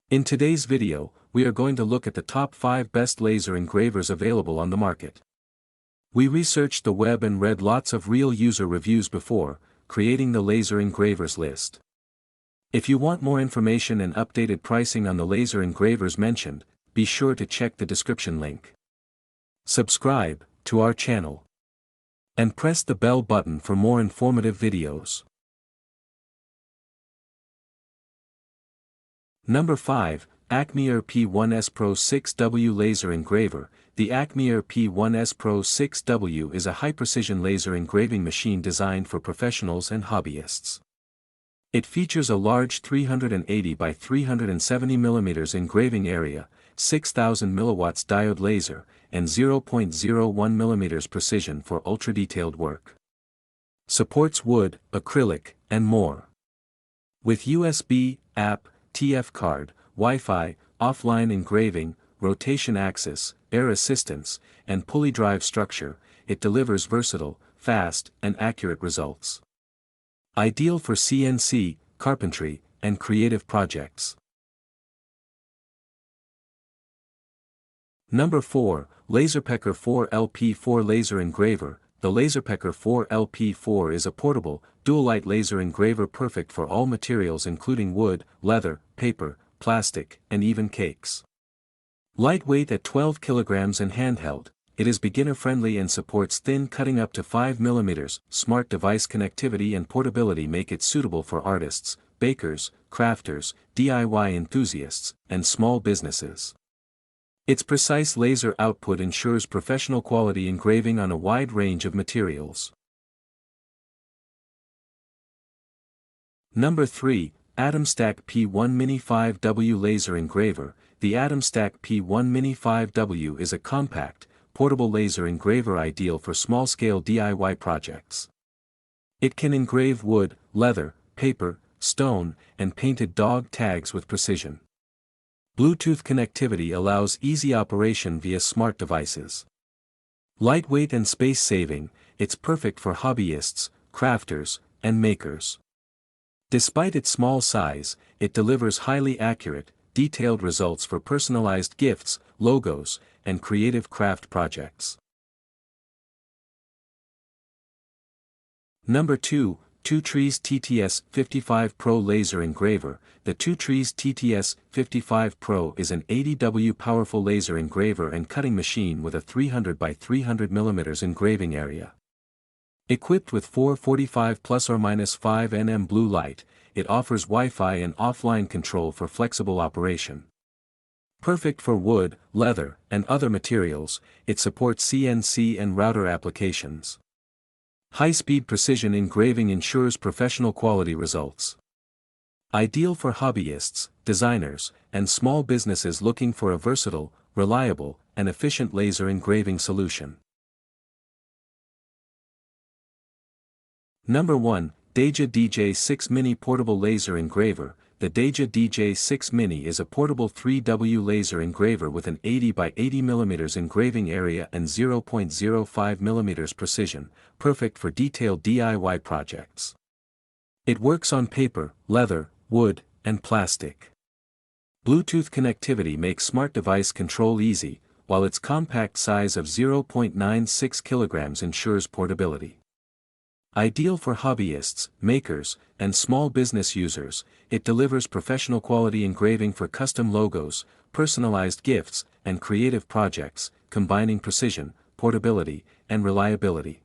In today's video, we are going to look at the top 5 best laser engravers available on the market. We researched the web and read lots of real user reviews before creating the laser engravers list. If you want more information and updated pricing on the laser engravers mentioned, be sure to check the description link. Subscribe to our channel and press the bell button for more informative videos. Number 5, ACMER P1S Pro 6W Laser Engraver. The ACMER P1S Pro 6W is a high-precision laser engraving machine designed for professionals and hobbyists. It features a large 380 by 370 mm engraving area, 6000 mW diode laser, and 0.01 mm precision for ultra-detailed work. Supports wood, acrylic, and more. With USB, app, TF card, Wi-Fi, offline engraving, rotation axis, air assistance, and pulley drive structure, it delivers versatile, fast, and accurate results. Ideal for CNC, carpentry, and creative projects. Number 4, LASERPECKER 4LP4 Laser Engraver. The LASERPECKER 4LP4 is a portable, dual-light laser engraver perfect for all materials including wood, leather, paper, plastic, and even cakes. Lightweight at 12 kg and handheld, it is beginner-friendly and supports thin cutting up to 5 mm. Smart device connectivity and portability make it suitable for artists, bakers, crafters, DIY enthusiasts, and small businesses. Its precise laser output ensures professional quality engraving on a wide range of materials. Number 3, Atomstack P1 Mini 5W Laser Engraver. The Atomstack P1 Mini 5W is a compact, portable laser engraver ideal for small-scale DIY projects. It can engrave wood, leather, paper, stone, and painted dog tags with precision. Bluetooth connectivity allows easy operation via smart devices. Lightweight and space-saving, it's perfect for hobbyists, crafters, and makers. Despite its small size, it delivers highly accurate, detailed results for personalized gifts, logos, and creative craft projects. Number 2, TwoTrees TTS 55 Pro Laser Engraver. The TwoTrees TTS 55 Pro is an 80W powerful laser engraver and cutting machine with a 300 by 300 mm engraving area. Equipped with 445 ± 5 nm blue light, it offers Wi-Fi and offline control for flexible operation. Perfect for wood, leather, and other materials, it supports CNC and router applications. High-speed precision engraving ensures professional quality results. Ideal for hobbyists, designers, and small businesses looking for a versatile, reliable, and efficient laser engraving solution. Number 1, DAJA DJ6 Mini Portable Laser Engraver. The DAJA DJ6 Mini is a portable 3W laser engraver with an 80 by 80 mm engraving area and 0.05 mm precision, perfect for detailed DIY projects. It works on paper, leather, wood, and plastic. Bluetooth connectivity makes smart device control easy, while its compact size of 0.96 kg ensures portability. Ideal for hobbyists, makers, and small business users, it delivers professional quality engraving for custom logos, personalized gifts, and creative projects, combining precision, portability, and reliability.